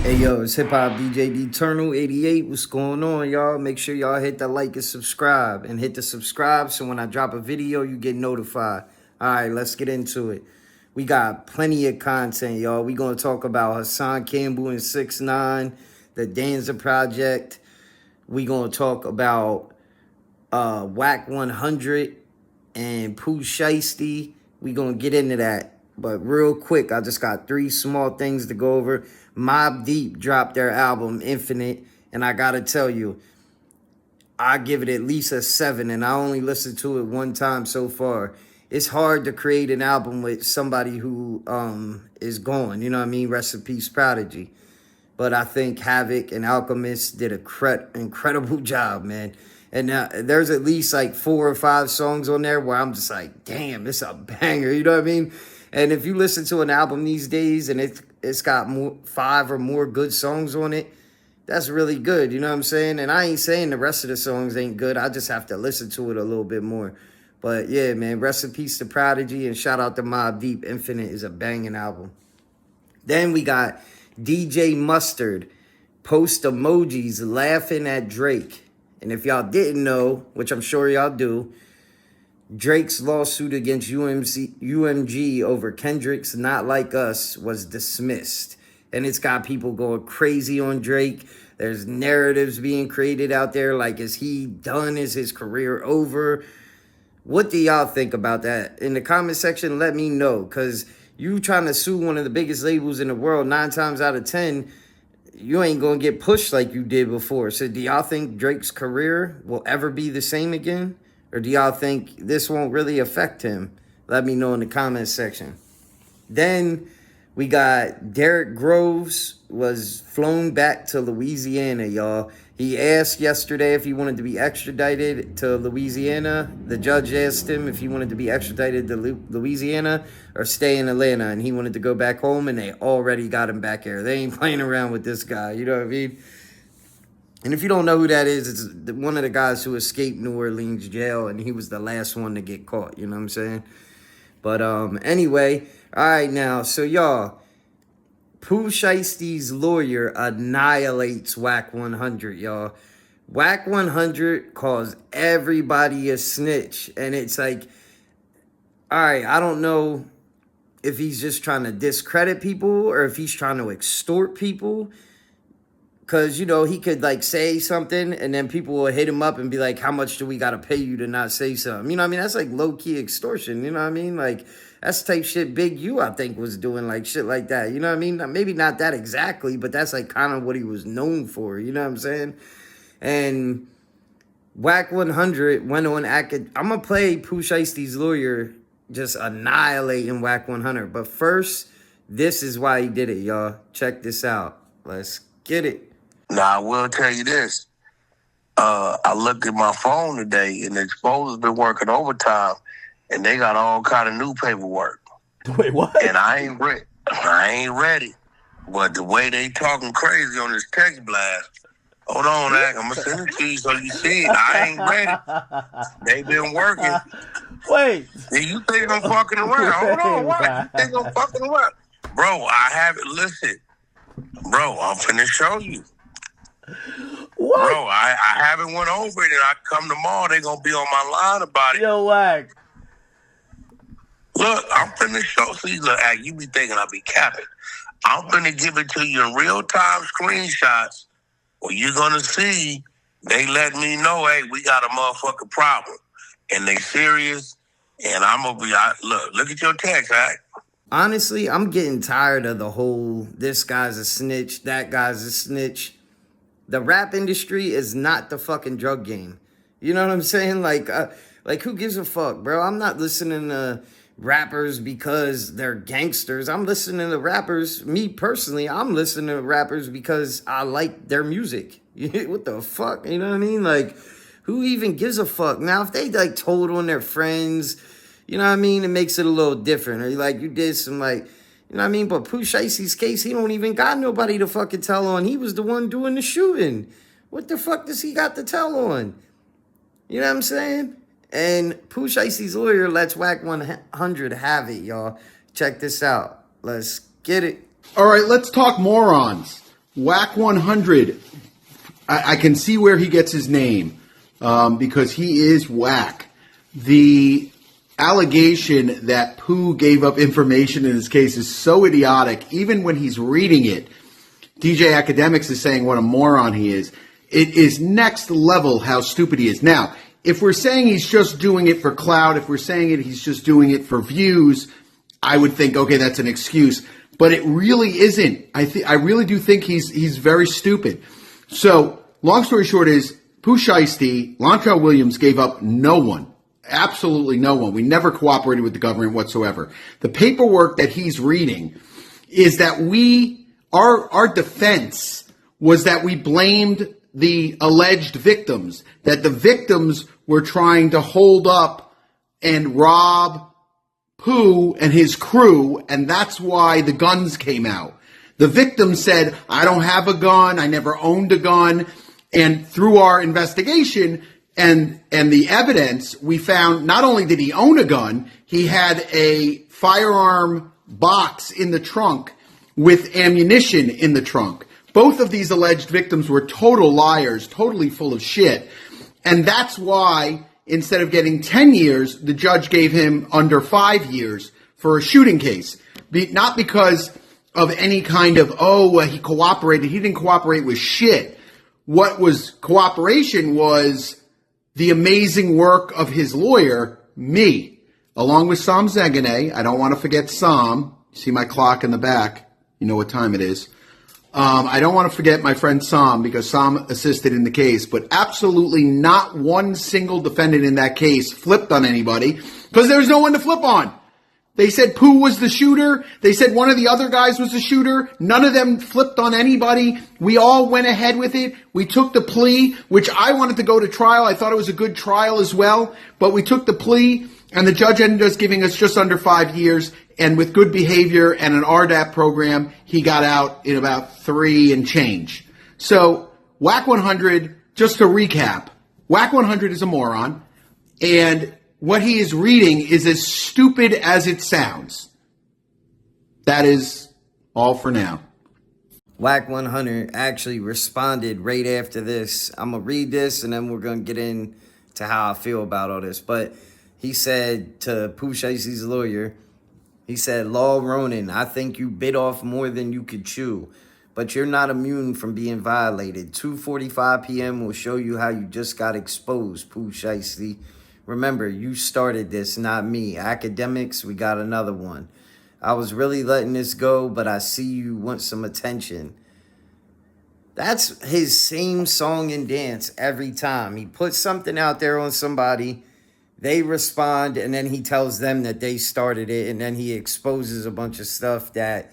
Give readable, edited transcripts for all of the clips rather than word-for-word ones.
Hey yo, it's Hip Hop DJ D Eternal 88. What's going on, y'all? Make sure y'all hit the like and subscribe. And hit the subscribe so when I drop a video, you get notified. Alright, let's get into it. We got plenty of content, y'all. We gonna talk about Hassan Campbell and 6ix9ine, the Danza Project. We gonna talk about Wack100 and Pooh Shiesty. We gonna get into that. But real quick, I just got 3 small things to go over. Mobb Deep dropped their album Infinite, and I gotta tell you, I give it at least a 7, and I only listened to it 1 time so far. It's hard to create an album with somebody who is gone, you know what I mean? Rest in peace, Prodigy. But I think Havoc and Alchemist did a incredible job, man. And there's at least like 4 or 5 songs on there where I'm just like, damn, this is a banger, you know what I mean? And if you listen to an album these days and it's got 5 or more good songs on it, that's really good, you know what I'm saying? And I ain't saying the rest of the songs ain't good. I just have to listen to it a little bit more. But yeah, man, rest in peace to Prodigy, and shout out to Mobb Deep Infinite is a banging album. Then we got DJ Mustard post emojis laughing at Drake. And if y'all didn't know, which I'm sure y'all do, Drake's lawsuit against UMG over Kendrick's Not Like Us was dismissed. And it's got people going crazy on Drake. There's narratives being created out there like, is he done? Is his career over? What do y'all think about that? In the comment section, let me know. Because you trying to sue one of the biggest labels in the world 9 times out of 10, you ain't going to get pushed like you did before. So do y'all think Drake's career will ever be the same again? Or do y'all think this won't really affect him? Let me know in the comment section. Then we got Derrick Groves was flown back to Louisiana, y'all. He asked yesterday if he wanted to be extradited to Louisiana. The judge asked him if he wanted to be extradited to Louisiana or stay in Atlanta. And he wanted to go back home, and they already got him back here. They ain't playing around with this guy, you know what I mean? And if you don't know who that is, it's one of the guys who escaped New Orleans jail, and he was the last one to get caught, you know what I'm saying? But anyway, all right now, so y'all, Pooh Shiesty's lawyer annihilates Wack100, y'all. Wack100 calls everybody a snitch, and it's like, all right, I don't know if he's just trying to discredit people or if he's trying to extort people. Because, you know, he could, like, say something, and then people will hit him up and be like, how much do we got to pay you to not say something? You know what I mean? That's, like, low-key extortion, you know what I mean? Like, that's the type shit Big U, I think, was doing, like, shit like that. You know what I mean? Maybe not that exactly, but that's, like, kind of what he was known for, you know what I'm saying? And Wack100 went on I'm going to play Pooh Shiesty's lawyer just annihilating Wack100. But first, this is why he did it, y'all. Check this out. Let's get it. Now, I will tell you this. I looked at my phone today, and the Exposer's been working overtime, and they got all kind of new paperwork. Wait, what? And I ain't ready. But the way they talking crazy on this text blast, hold on, I'm going to send it to you so you see it. I ain't ready. They been working. Wait. Do you think I'm fucking around? Hold on, what? You think I'm fucking around? Bro, I haven't, listen. Bro, I'm finna show you. What? Bro, I haven't went over it, and I come tomorrow, they gonna be on my line about it. Yo, Wack. Look, I'm finna show. See, look, you be thinking I be capping. I'm finna give it to you in real-time screenshots where you're gonna see they let me know, hey, we got a motherfucking problem. And they serious, and I'm gonna be, look at your text, Hack. Honestly, I'm getting tired of the whole, this guy's a snitch, that guy's a snitch. The rap industry is not the fucking drug game. You know what I'm saying? Like who gives a fuck, bro? I'm not listening to rappers because they're gangsters. I'm listening to rappers, me personally, I'm listening to rappers because I like their music. What the fuck? You know what I mean? Like, who even gives a fuck? Now, if they, like, told on their friends, you know what I mean? It makes it a little different. Or, like, you did some, like, you know what I mean? But Pooh Shiesty's case, he don't even got nobody to fucking tell on. He was the one doing the shooting. What the fuck does he got to tell on? You know what I'm saying? And Pooh Shiesty's lawyer lets Wack100 have it, y'all. Check this out. Let's get it. All right, let's talk morons. Wack100, I can see where he gets his name because he is whack. The allegation that Pooh gave up information in this case is so idiotic. Even when he's reading it, DJ Academics is saying what a moron he is. It is next level how stupid he is. Now, if we're saying he's just doing it for clout, if we're saying he's just doing it for views, I would think, okay, that's an excuse. But it really isn't. I really do think he's very stupid. So, long story short is, Pooh Shiesty, Lontrell Williams gave up no one. Absolutely no one. We never cooperated with the government whatsoever. The paperwork that he's reading is that our defense was that we blamed the alleged victims, that the victims were trying to hold up and rob Pooh and his crew, and that's why the guns came out. The victim said, I don't have a gun, I never owned a gun, and through our investigation and the evidence, we found not only did he own a gun, he had a firearm box in the trunk with ammunition in the trunk. Both of these alleged victims were total liars, totally full of shit. And that's why, instead of getting 10 years, the judge gave him under 5 years for a shooting case. Not because of any kind of, he cooperated. He didn't cooperate with shit. What was cooperation was the amazing work of his lawyer, me, along with Sam Zegane. I don't want to forget Sam. You see my clock in the back. You know what time it is. I don't want to forget my friend Sam because Sam assisted in the case, but absolutely not one single defendant in that case flipped on anybody because there was no one to flip on. They said Pooh was the shooter. They said one of the other guys was the shooter. None of them flipped on anybody. We all went ahead with it. We took the plea, which I wanted to go to trial. I thought it was a good trial as well, but we took the plea and the judge ended up giving us just under 5 years. And with good behavior and an RDAP program, he got out in about 3 and change. So, Wack100, just to recap, Wack100 is a moron, and what he is reading is as stupid as it sounds. That is all for now. Wack100 actually responded right after this. I'm going to read this, and then we're going to get into how I feel about all this. But he said to Pooh Shiesty's lawyer, he said, Law Ronan, I think you bit off more than you could chew, but you're not immune from being violated. 2:45 p.m. will show you how you just got exposed, Pooh Shiesty. Remember, you started this, not me. Academics, we got another one. I was really letting this go, but I see you want some attention. That's his same song and dance every time. He puts something out there on somebody, they respond, and then he tells them that they started it, and then he exposes a bunch of stuff that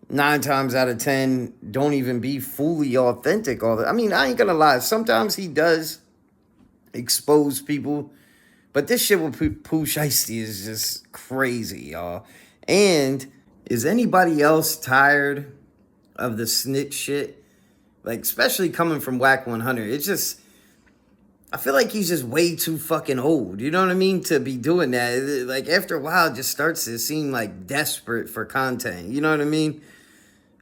9 times out of 10 don't even be fully authentic. I mean, I ain't gonna lie. Sometimes he does expose people, but this shit with Pooh Shiesty is just crazy, y'all. And is anybody else tired of the snitch shit? Like, especially coming from Wack100. It's just, I feel like he's just way too fucking old. You know what I mean? To be doing that. Like, after a while, it just starts to seem like desperate for content. You know what I mean?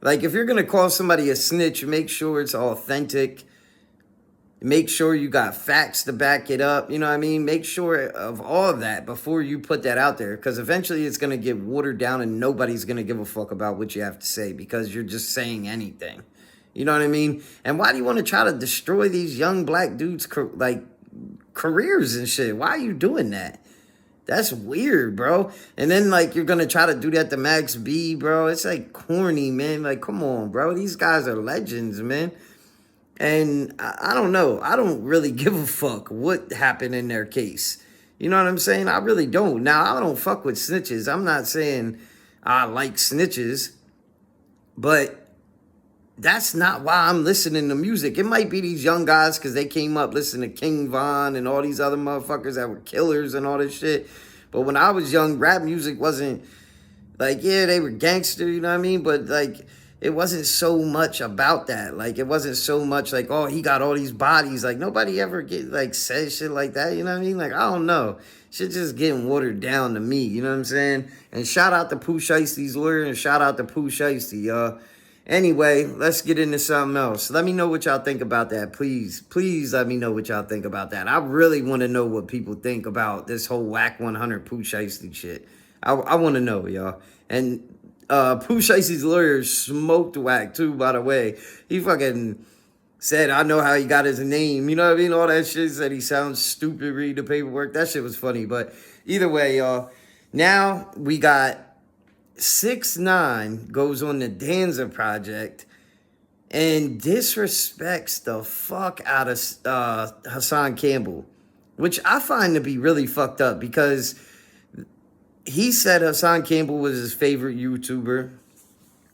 Like, if you're going to call somebody a snitch, make sure it's authentic. Make sure you got facts to back it up. You know what I mean? Make sure of all of that before you put that out there. Because eventually it's going to get watered down and nobody's going to give a fuck about what you have to say because you're just saying anything. You know what I mean? And why do you want to try to destroy these young black dudes' careers and shit? Why are you doing that? That's weird, bro. And then, like, you're going to try to do that to Max B, bro. It's, like, corny, man. Like, come on, bro. These guys are legends, man. And I don't know. I don't really give a fuck what happened in their case. You know what I'm saying? I really don't. Now, I don't fuck with snitches. I'm not saying I like snitches. But that's not why I'm listening to music. It might be these young guys because they came up listening to King Von and all these other motherfuckers that were killers and all this shit. But when I was young, rap music wasn't like, yeah, they were gangster, you know what I mean? But like, it wasn't so much about that. Like, it wasn't so much like, oh, he got all these bodies. Like, nobody ever says shit like that, you know what I mean? Like, I don't know. Shit just getting watered down to me, you know what I'm saying? And shout out to Pooh Shiesty's lawyer and shout out to Pooh Shiesty, y'all. Anyway, let's get into something else. Let me know what y'all think about that. Please, please let me know what y'all think about that. I really want to know what people think about this whole Wack100 Pooh Shiesty shit. I want to know, y'all. And Pooh Shiesty's lawyer smoked Wack, too, by the way. He fucking said, I know how he got his name. You know what I mean? All that shit. Said he sounds stupid, read the paperwork. That shit was funny. But either way, y'all. Now we got 6ix9ine goes on the Danza Project and disrespects the fuck out of Hassan Campbell, which I find to be really fucked up because he said Hassan Campbell was his favorite YouTuber.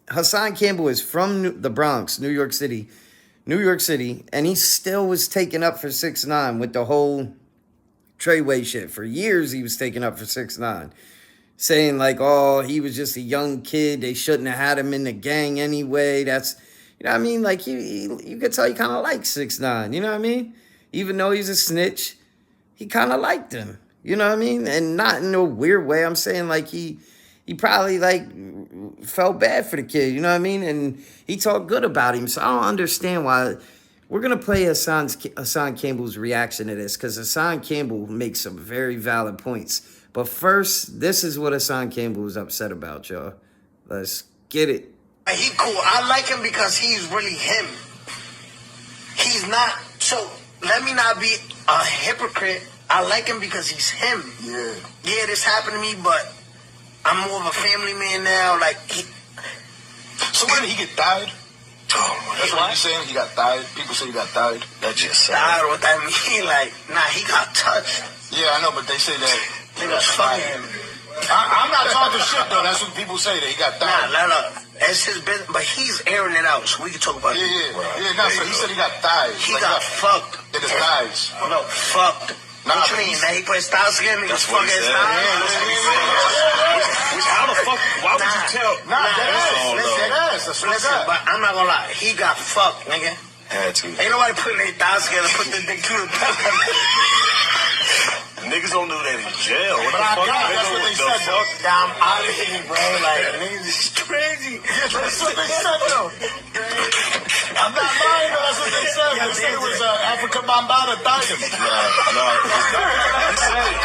Hassan Campbell is from the Bronx, New York City, and he still was taken up for 6ix9ine with the whole Treyway shit. For years, he was taken up for 6ix9ine. Saying like, oh, he was just a young kid. They shouldn't have had him in the gang anyway. That's, you know what I mean? Like, you could tell he kind of likes 6ix9ine. You know what I mean? Even though he's a snitch, he kind of liked him. You know what I mean? And not in a weird way. I'm saying like he probably like felt bad for the kid. You know what I mean? And he talked good about him. So I don't understand why. We're going to play Hassan Campbell's reaction to this because Hassan Campbell makes some very valid points. But first, this is what Hassan Campbell was upset about, y'all. Let's get it. He cool. I like him because he's really him. He's not. So let me not be a hypocrite. I like him because he's him. Yeah. Yeah, this happened to me, but I'm more of a family man now. Like, so when did he get died? Oh, that's what you're saying? He got died? People say he got died. That just died, what that mean? Like, nah, he got touched. Yeah, I know, but they say that. Niggas fucking him. I'm not talking shit, though. That's what people say, that he got died. Nah. It's his business, but he's airing it out, so we can talk about it. Yeah, so he said he got died. He got fucked. In his thighs. No, fucked. Nah, what you mean? Now he put his thighs skin, niggas fuck his thighs? Yeah, that's what he said. How the fuck? Why would you tell? Listen, but I'm not gonna lie. He got fucked, nigga. Had to. Ain't nobody putting their thighs together and put the dick through the Niggas don't do that in jail. What but the fuck? That's what they said, though. I'm out of here, bro. Like, niggas is crazy. That's what they said, though. I'm not lying, though. That's what they said. They said it was Africa Bambata Diamond. No.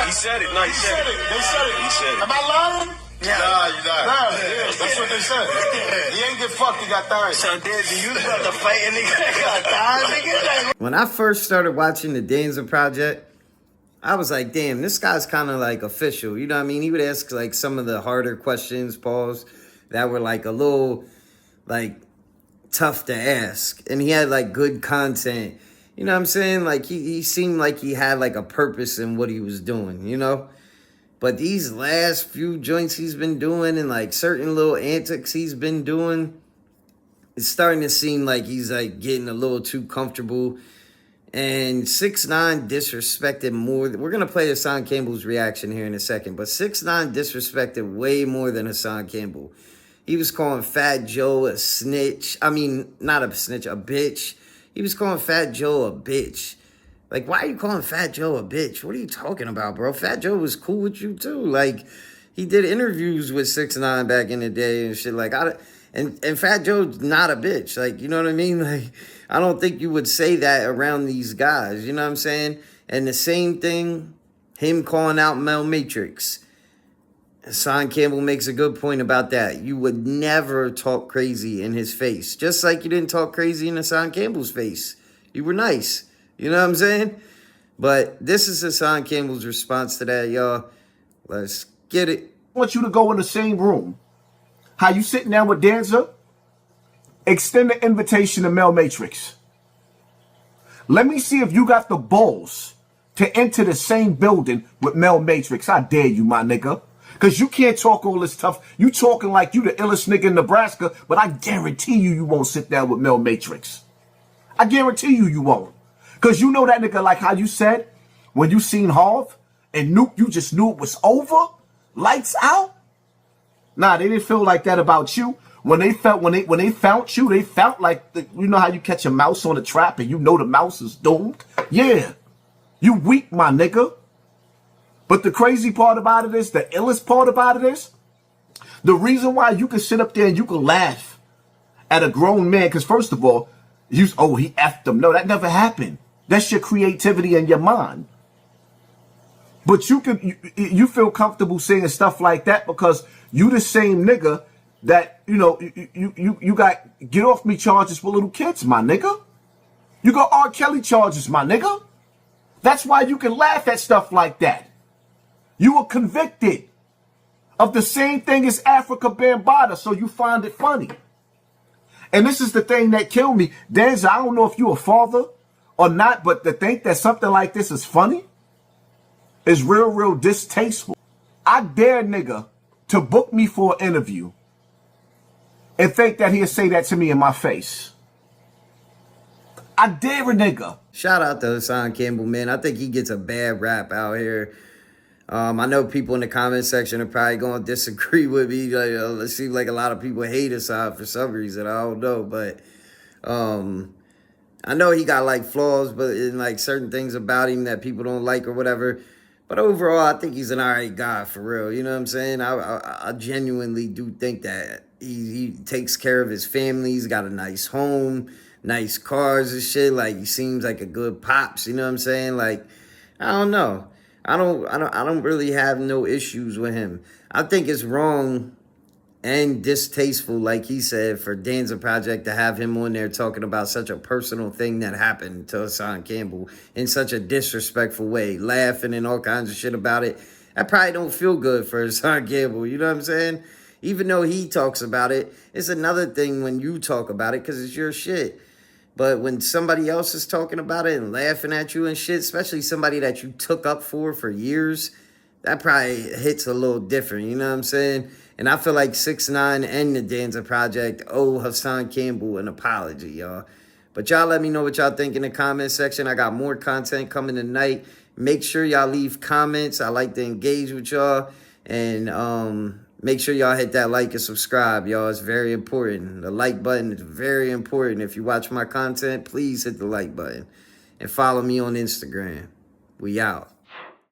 He said it. No, he said it. They said it. He said it. Am I lying? Yeah. Nah, you're not. Nah, yeah, that's what they said. He ain't get fucked, he got died. So did you about to fight a nigga that got died, nigga? When I first started watching the Danza Project, I was like, damn, this guy's kind of like official. You know what I mean? He would ask like some of the harder questions, Pauls, that were like a little like tough to ask. And he had like good content. You know what I'm saying? Like he seemed like he had like a purpose in what he was doing, you know? But these last few joints he's been doing and like certain little antics he's been doing, it's starting to seem like he's like getting a little too comfortable. And 6ix9ine disrespected more. We're going to play Hassan Campbell's reaction here in a second. But 6ix9ine disrespected way more than Hassan Campbell. He was calling Fat Joe a snitch. I mean, not a snitch, a bitch. He was calling Fat Joe a bitch. Like, why are you calling Fat Joe a bitch? What are you talking about, bro? Fat Joe was cool with you, too. Like, he did interviews with 6ix9ine back in the day and shit. Like, and Fat Joe's not a bitch. Like, you know what I mean? Like, I don't think you would say that around these guys. You know what I'm saying? And the same thing, him calling out Mel Matrix. Hassan Campbell makes a good point about that. You would never talk crazy in his face. Just like you didn't talk crazy in Hassan Campbell's face. You were nice. You know what I'm saying? But this is Hassan Campbell's response to that, y'all. Let's get it. I want you to go in the same room. How you sitting down with Danza? Extend the invitation to Mel Matrix. Let me see if you got the balls to enter the same building with Mel Matrix. I dare you, my nigga. Because you can't talk all this tough. You talking like you the illest nigga in Nebraska, but I guarantee you won't sit down with Mel Matrix. I guarantee you won't. Because you know that nigga, like how you said, when you seen Harv and Nuke, you just knew it was over? Lights out? Nah, they didn't feel like that about you. When they found you, they felt like, you know how you catch a mouse on a trap and you know the mouse is doomed? Yeah. You weak, my nigga. But the crazy part about it is, the illest part about it is, the reason why you can sit up there and you can laugh at a grown man, because first of all, he effed them. No, that never happened. That's your creativity in your mind. But you feel comfortable saying stuff like that because you the same nigga that, you got get off me charges for little kids, my nigga. You got R. Kelly charges, my nigga. That's why you can laugh at stuff like that. You were convicted of the same thing as Africa Bambaataa, so you find it funny. And this is the thing that killed me. Danza, I don't know if you a father or not, but to think that something like this is funny is real, real distasteful. I dare nigga to book me for an interview and think that he'll say that to me in my face. I dare a nigga. Shout out to Hassan Campbell, man. I think he gets a bad rap out here. I know people in the comment section are probably going to disagree with me. Like, it seems like a lot of people hate Hassan for some reason. I don't know. But I know he got, like, flaws but in, like, certain things about him that people don't like or whatever. But overall, I think he's an all right guy for real. You know what I'm saying? I genuinely do think that he takes care of his family. He's got a nice home, nice cars and shit. Like, he seems like a good pops. You know what I'm saying? Like, I don't know. I don't really have no issues with him. I think it's wrong and distasteful, like he said, for Danza Project to have him on there talking about such a personal thing that happened to Hassan Campbell in such a disrespectful way, laughing and all kinds of shit about it. That probably don't feel good for Hassan Campbell, you know what I'm saying? Even though he talks about it, it's another thing when you talk about it because it's your shit. But when somebody else is talking about it and laughing at you and shit, especially somebody that you took up for years, that probably hits a little different, you know what I'm saying? And I feel like 6ix9ine and the Danza Project owe Hassan Campbell an apology, y'all. But y'all let me know what y'all think in the comment section. I got more content coming tonight. Make sure y'all leave comments. I like to engage with y'all. And make sure y'all hit that like and subscribe, y'all. It's very important. The like button is very important. If you watch my content, please hit the like button. And follow me on Instagram. We out.